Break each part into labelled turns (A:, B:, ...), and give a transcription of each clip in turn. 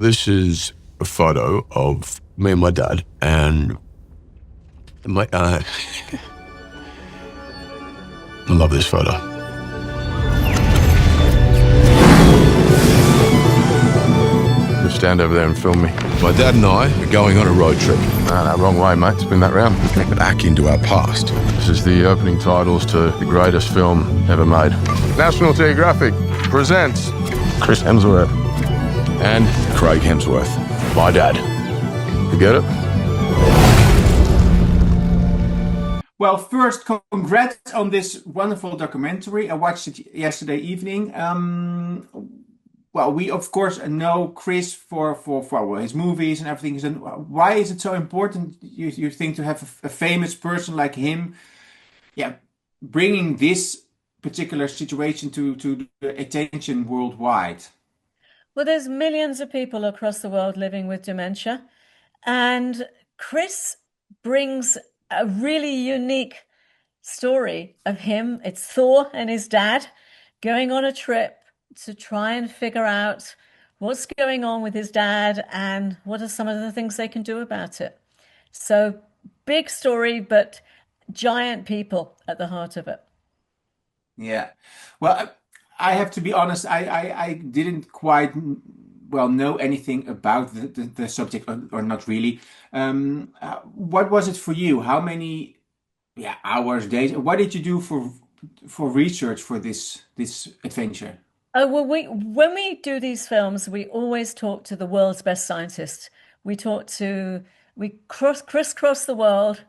A: This is a photo of me and my dad, and I love this photo. Just stand over there and film me. My dad and I are going on a road trip. No, wrong way, mate. Spin that round. Back into our past. This is the opening titles to the greatest film ever made. National Geographic presents Chris Hemsworth and Craig Hemsworth, my dad. You get it?
B: Well, first, congrats on this wonderful documentary. I watched it yesterday evening. Well, we of course know Chris for his movies and everything. And why is it so important, you think, to have a famous person like him? Yeah, bringing this particular situation to the attention worldwide.
C: Well, there's millions of people across the world living with dementia, and Chris brings a really unique story of him. It's Thor and his dad going on a trip to try and figure out what's going on with his dad and what are some of the things they can do about it. So big story, but giant people at the heart of it.
B: Yeah. Well, I have to be honest, I didn't quite well know anything about the subject, or not really. What was it for you? How many, yeah, hours, days? What did you do for research for this adventure?
C: Oh, well, when we do these films, we always talk to the world's best scientists. We crisscross the world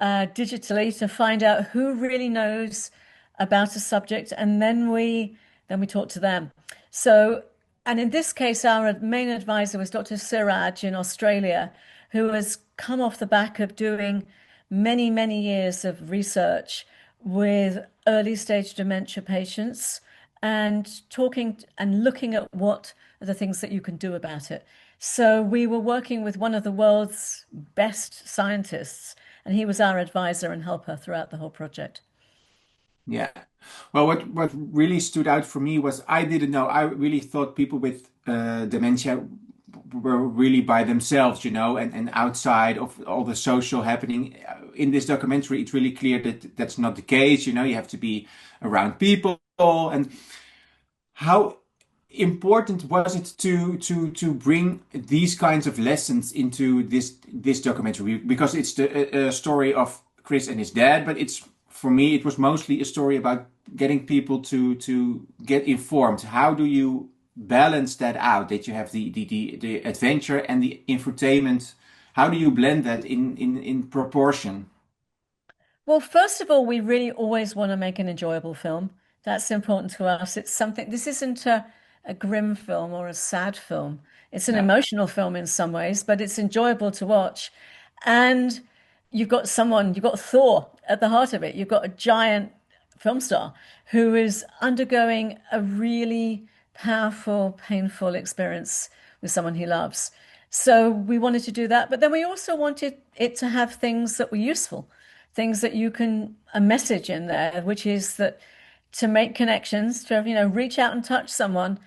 C: digitally to find out who really knows about a subject, and then we talk to them. So, and in this case, our main advisor was Dr. Siraj in Australia, who has come off the back of doing many, many years of research with early stage dementia patients and talking and looking at what are the things that you can do about it. So we were working with one of the world's best scientists, and he was our advisor and helper throughout the whole project.
B: Yeah. Well, what really stood out for me was I didn't know. I really thought people with dementia were really by themselves, and outside of all the social happening. In this documentary, it's really clear that that's not the case. You have to be around people. And how important was it to bring these kinds of lessons into this documentary? Because it's the story of Chris and his dad, but it's for me it was mostly a story about getting people to get informed. How do you balance that out? That you have the adventure and the infotainment. How do you blend that in proportion?
C: Well, first of all, we really always want to make an enjoyable film. That's important to us. This isn't a grim film or a sad film. It's an
B: Yeah.
C: emotional film in some ways, but it's enjoyable to watch. And you've got Thor at the heart of it. You've got a giant film star who is undergoing a really powerful, painful experience with someone he loves. So we wanted to do that, but then we also wanted it to have things that were useful, things that a message in there, which is that to make connections, to reach out and touch someone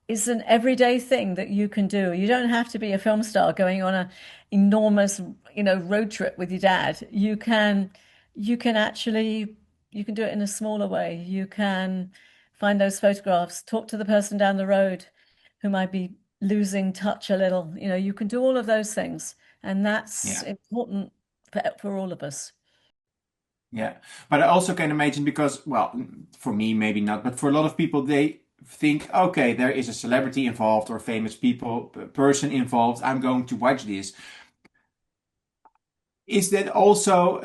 C: is an everyday thing that you can do. You don't have to be a film star going on a enormous, road trip with your dad. You can do it in a smaller way. You can find those photographs, talk to the person down the road who might be losing touch a little. You can do all of those things, and that's
B: Yeah.
C: important for all of us.
B: Yeah, but I also can imagine because, well, for me maybe not, but for a lot of people, they think, okay, there is a celebrity involved or famous person involved. I'm going to watch this. Is that also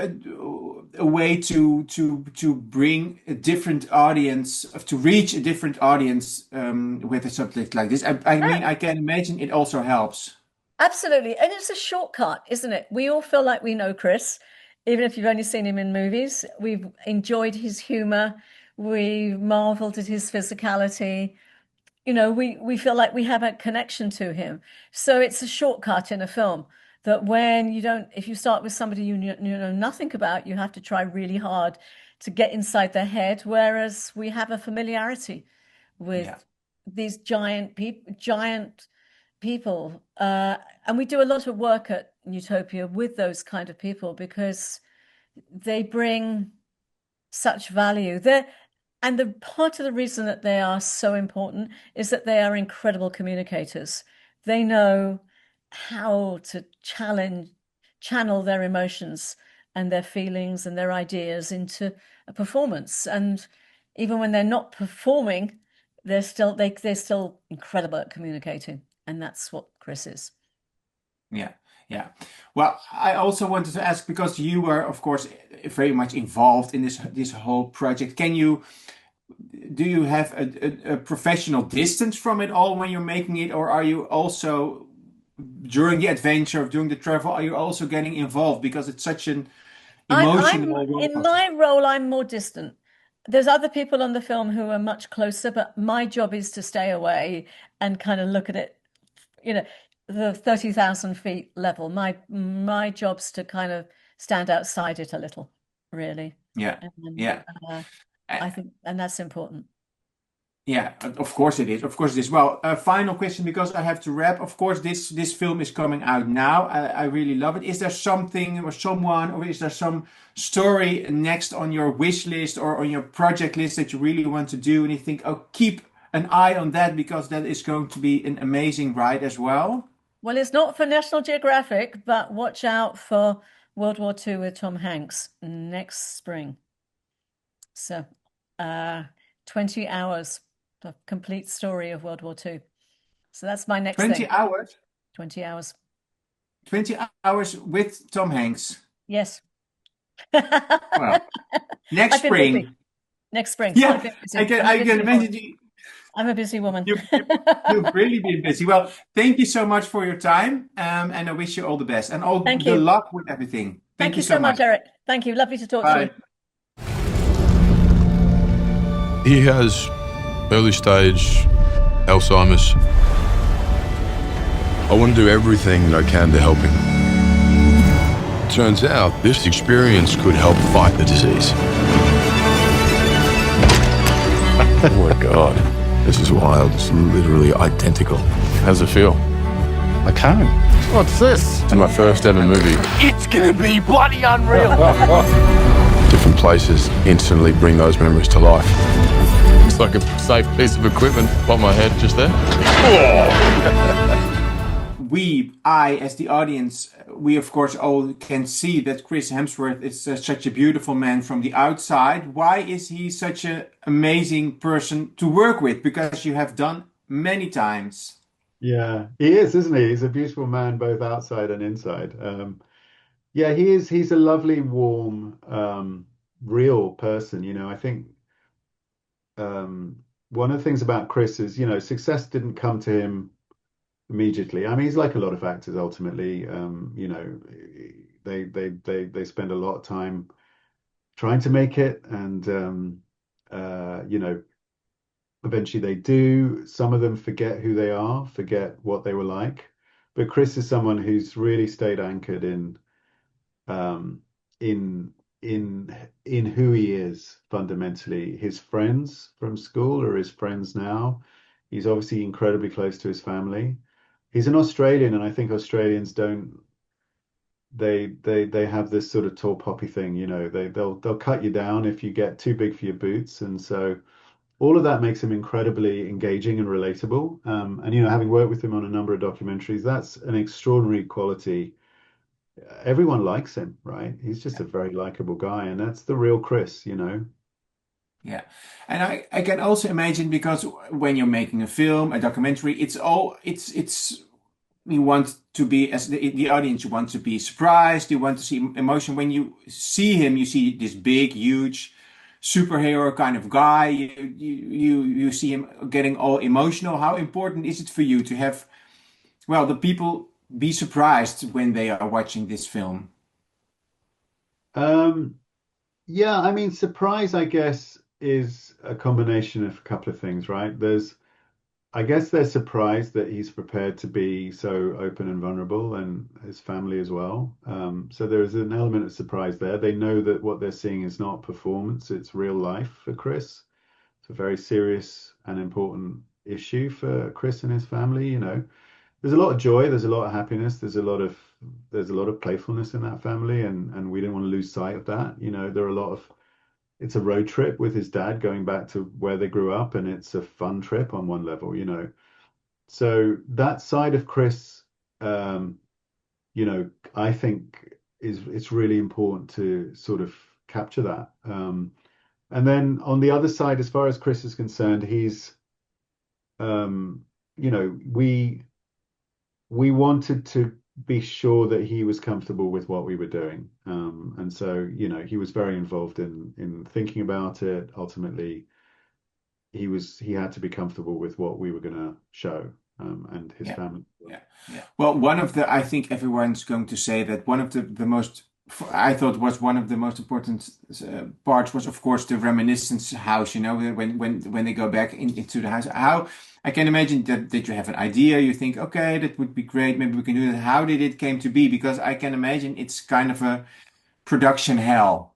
B: a way to bring a different audience, to reach a different audience with a subject like this? I mean, I can imagine it also helps.
C: Absolutely. And it's a shortcut, isn't it? We all feel like we know Chris, even if you've only seen him in movies. We've enjoyed his humor. We marveled at his physicality. We feel like we have a connection to him. So it's a shortcut in a film that if you start with somebody you know nothing about, you have to try really hard to get inside their head, whereas we have a familiarity
B: Yeah.
C: with these giant people, giant people. And we do a lot of work at Utopia with those kind of people because they bring such value. And the part of the reason that they are so important is that they are incredible communicators. They know how to channel their emotions and their feelings and their ideas into a performance. And even when they're not performing, they're still incredible at communicating. And that's what Chris is.
B: Yeah, yeah. Well, I also wanted to ask because you were, of course, very much involved in this whole project. Do you have a professional distance from it all when you're making it, or are you also during the adventure, during the travel, are you also getting involved because it's such an
C: I'm
B: emotional roller
C: in
B: coaster?
C: my role, I'm more distant. There's other people on the film who are much closer, but my job is to stay away and kind of look at it, you know, the 30,000 feet level. My job's to kind of stand outside it a little, really.
B: Yeah,
C: And
B: yeah. Uh,
C: I think, and that's important.
B: Yeah, of course it is. Of course it is. Well, a final question because I have to wrap. Of course, this film is coming out now. I really love it. Is there something or someone, or is there some story next on your wish list or on your project list that you really want to do, and you think, oh, keep an eye on that because that is going to be an amazing ride as well?
C: Well, it's not for National Geographic, but watch out for World War II with Tom Hanks next spring. So, 20 hours, the complete story of World War II. So that's my next
B: 20
C: thing.
B: hours?
C: 20 hours.
B: 20 hours with Tom Hanks.
C: Yes.
B: Well, next
C: I've been busy.
B: spring.
C: Next spring.
B: Yeah,
C: I've been busy.
B: I can imagine
C: I'm a busy woman.
B: you've really been busy. Well, thank you so much for your time, and I wish you all the best and all
C: Thank
B: the
C: you.
B: luck with everything.
C: Thank
B: Thank you
C: you
B: so
C: so much,
B: much.
C: Eric. Thank you. Lovely to talk to you.
B: Bye.
A: He has early stage Alzheimer's. I want to do everything that I can to help him. Turns out this experience could help fight the disease. Oh my God. This is wild. It's literally identical. How's it feel?
D: I can't. What's this?
A: It's my first ever movie.
D: It's gonna be bloody unreal.
A: Different places instantly bring those memories to life. It's like a safe piece of equipment on my head just there.
B: I, as the audience, we of course all can see that Chris Hemsworth is such a beautiful man from the outside. Why is he such an amazing person to work with? Because you have done many times.
E: Yeah, he is, isn't he? He's a beautiful man both outside and inside. Yeah, he is. He's a lovely, warm, real person. I think one of the things about Chris is, success didn't come to him immediately. I mean, he's like a lot of actors ultimately. They spend a lot of time trying to make it, and eventually they do. Some of them forget who they are, forget what they were like. But Chris is someone who's really stayed anchored um, in in who he is fundamentally. His friends from school are his friends now. He's obviously incredibly close to his family. He's an Australian, and I think Australians don't they have this sort of tall poppy thing, they'll cut you down if you get too big for your boots, and so all of that makes him incredibly engaging and relatable. And having worked with him on a number of documentaries, that's an extraordinary quality. Everyone likes him, right? He's just a very likable guy, and that's the real Chris.
B: Yeah. And I can also imagine because when you're making a film, a documentary, it's you want to be as the audience, you want to be surprised, you want to see emotion. When you see him, you see this big, huge superhero kind of guy. You see him getting all emotional. How important is it for you to have, well, the people be surprised when they are watching this film?
E: Um, yeah, I mean, surprise, I guess, is a combination of a couple of things, right? I guess they're surprised that he's prepared to be so open and vulnerable, and his family as well. So there is an element of surprise there. They know that what they're seeing is not performance, it's real life for Chris. It's a very serious and important issue for Chris and his family. there's a lot of joy, there's a lot of happiness, there's a lot of playfulness in that family, and we didn't want to lose sight of that. You know, there are a lot of it's a road trip with his dad going back to where they grew up, and it's a fun trip on one level, you know. So that side of Chris, um, you know, I think is it's really important to sort of capture that. And then on the other side, as far as Chris is concerned, he's, you know, we wanted to be sure that he was comfortable with what we were doing. And so, you know, he was very involved in thinking about it. Ultimately, he had to be comfortable with what we were going to show, and his
B: Yeah.
E: family.
B: Yeah. Yeah. Well, I think everyone's going to say that one of the most, I thought was one of the most important parts was, of course, the reminiscence house, you know, when they go back into the house. How, I can imagine that you have an idea, you think, okay, that would be great, maybe we can do that. How did it came to be? Because I can imagine it's kind of a production hell.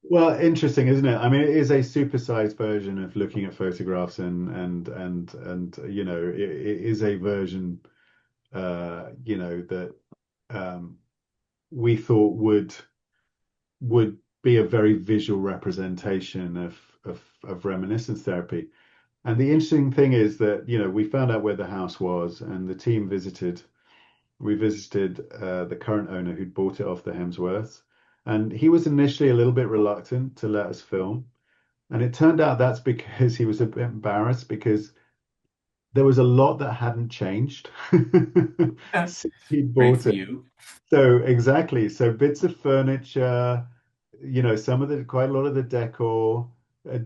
E: Well, interesting, isn't it? I mean, it is a supersized version of looking at photographs, and you know, it is a version, you know, that um, we thought would be a very visual representation of reminiscence therapy. And the interesting thing is that, you know, we found out where the house was, and the team visited. We visited the current owner who'd bought it off the Hemsworths, and he was initially a little bit reluctant to let us film. And it turned out that's because he was a bit embarrassed because there was a lot that hadn't changed since he
B: Great
E: bought
B: for
E: it.
B: you.
E: So exactly. So bits of furniture, you know, quite a lot of the decor,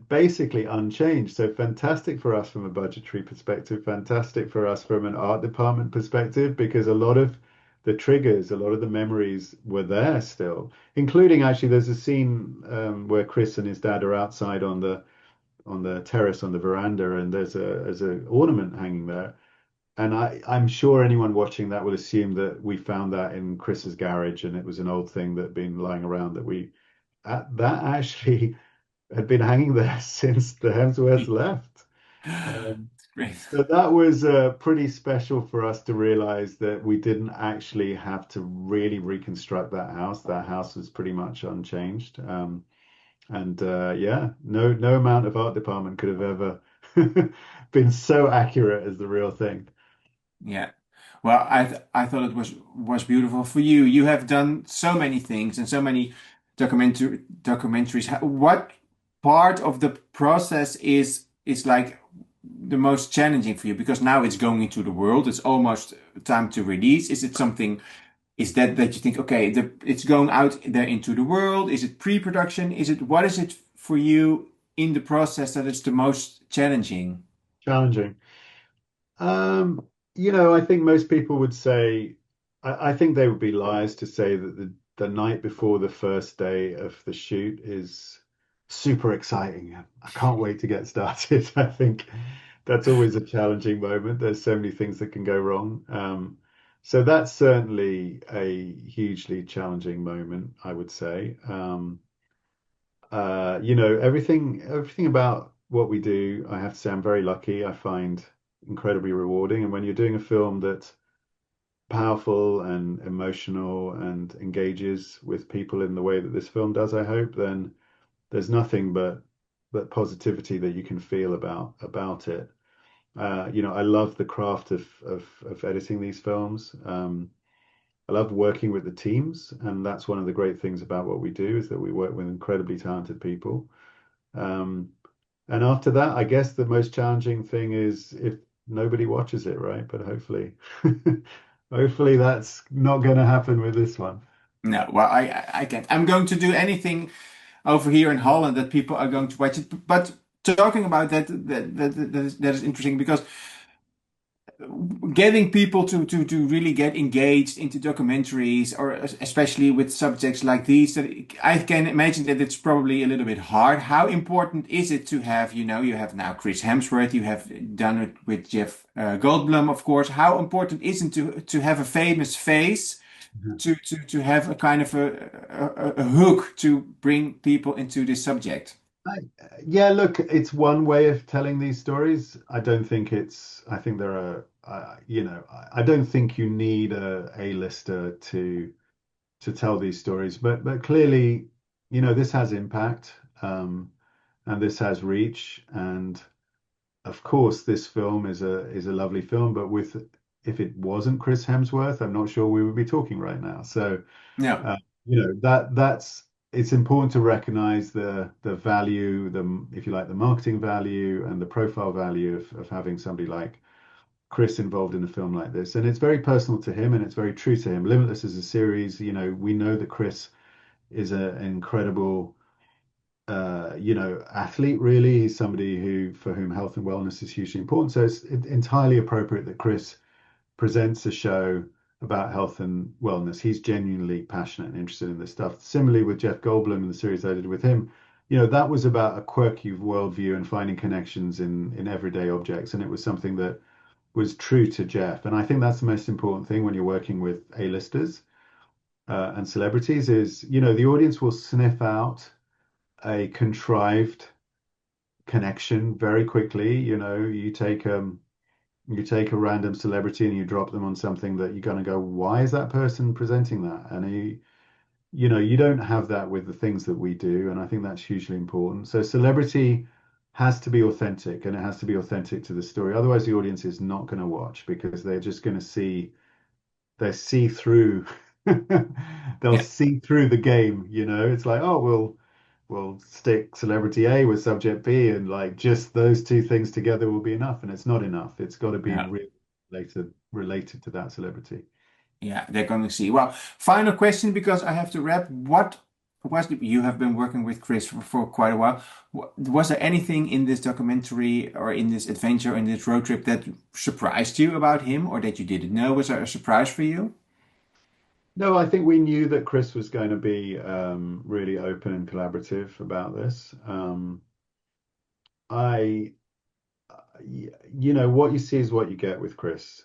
E: basically unchanged. So fantastic for us from a budgetary perspective, fantastic for us from an art department perspective, because a lot of the triggers, a lot of the memories were there still, including actually there's a scene where Chris and his dad are outside on the terrace on the veranda, and there's a ornament hanging there. And I'm sure anyone watching that would assume that we found that in Chris's garage and it was an old thing that had been lying around that actually had been hanging there since the Hemsworths left. Um,
B: Great.
E: so that was pretty special for us to realize that we didn't actually have to really reconstruct that house. That house was pretty much unchanged. And yeah, no amount of art department could have ever been so accurate as the real thing.
B: Yeah. Well, I thought it was beautiful for you. You have done so many things and so many documentaries. What part of the process is like the most challenging for you? Because now it's going into the world. It's almost time to release. Is it something? Is that you think, okay, it's going out there into the world? Is it pre-production? What is it for you in the process that is the most challenging?
E: Challenging. You know, I think most people would say, I think they would be liars to say that the night before the first day of the shoot is super exciting. I can't wait to get started. I think that's always a challenging moment. There's so many things that can go wrong. So that's certainly a hugely challenging moment, I would say. You know, everything about what we do, I have to say I'm very lucky. I find incredibly rewarding. And when you're doing a film that's powerful and emotional and engages with people in the way that this film does, I hope, then there's nothing but positivity that you can feel about it. You know, I love the craft of editing these films. I love working with the teams, and that's one of the great things about what we do is that we work with incredibly talented people. Um, and after that, I guess the most challenging thing is if nobody watches it, right? But hopefully, hopefully that's not going to happen with this one.
B: No, well, I can't. I'm going to do anything over here in Holland that people are going to watch it. But talking about that is interesting because getting people to really get engaged into documentaries or especially with subjects like these, that I can imagine that it's probably a little bit hard. How important is it to have, you know, you have now Chris Hemsworth, you have done it with Jeff Goldblum, of course. How important is it to have a famous face? To have a kind of a hook to bring people into this subject.
E: I, yeah, look, it's one way of telling these stories. I don't think it's, I think there are I don't think you need a A-lister to tell these stories, but clearly, this has impact, and this has reach, and of course, this film is a lovely film, but if it wasn't Chris Hemsworth, I'm not sure we would be talking right now. So,
B: Yeah.
E: that's it's important to recognize the value, if you like, the marketing value and the profile value of having somebody like Chris involved in a film like this. And it's very personal to him, and it's very true to him. Limitless is a series. We know that Chris is an incredible athlete, really. He's somebody for whom health and wellness is hugely important. So it's entirely appropriate that Chris presents a show about health and wellness. He's genuinely passionate and interested in this stuff. Similarly with Jeff Goldblum in the series I did with him, that was about a quirky worldview and finding connections in everyday objects. And it was something that was true to Jeff. And I think that's the most important thing when you're working with A-listers and celebrities is, the audience will sniff out a contrived connection very quickly. You take a random celebrity and you drop them on something that you're going to go, why is that person presenting that? And you don't have that with the things that we do, and I think that's hugely important. So celebrity has to be authentic, and it has to be authentic to the story. Otherwise, the audience is not going to watch because they're just going to see through. They'll see through the game. It's like, oh, we'll stick celebrity A with subject B, and like just those two things together will be enough, and it's not enough. It's got to be really related to that celebrity.
B: Yeah, they're going to see. Well, final question, because I have to wrap. You have been working with Chris for quite a while. Was there anything in this documentary or in this adventure, in this road trip, that surprised you about him, or that you didn't know? Was there a surprise for you?
E: No, I think we knew that Chris was going to be really open and collaborative about this. What you see is what you get with Chris.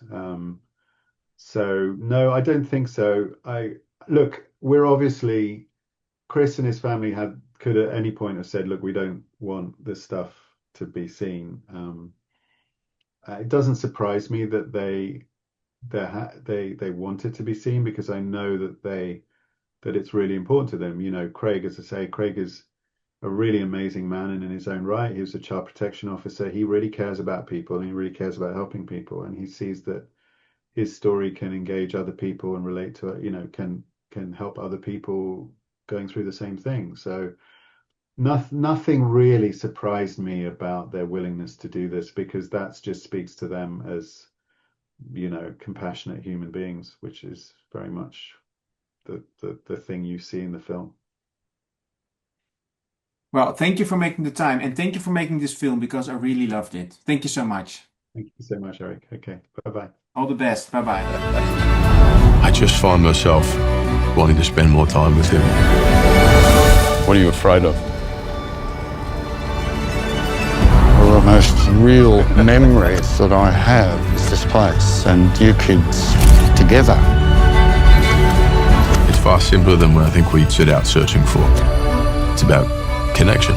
E: So no, I don't think so. Look, we're obviously, Chris and his family could at any point have said, look, we don't want this stuff to be seen. It doesn't surprise me that they want it to be seen, because I know that it's really important to them. Craig, as I say, Craig is a really amazing man, and in his own right, he was a child protection officer. He really cares about people, and he really cares about helping people, and he sees that his story can engage other people and relate to it, can help other people going through the same thing. So nothing really surprised me about their willingness to do this, because that just speaks to them as compassionate human beings, which is very much the thing you see in the film.
B: Well, thank you for making the time, and thank you for making this film, because I really loved it. Thank you so much.
E: Thank you so much, Eric. Okay, bye-bye.
B: All the best. Bye-bye.
A: I just find myself wanting to spend more time with him.
D: What are you afraid of? Well, the most real memories that I have is this place and you kids together.
A: It's far simpler than what I think we set out searching for. It's about connection.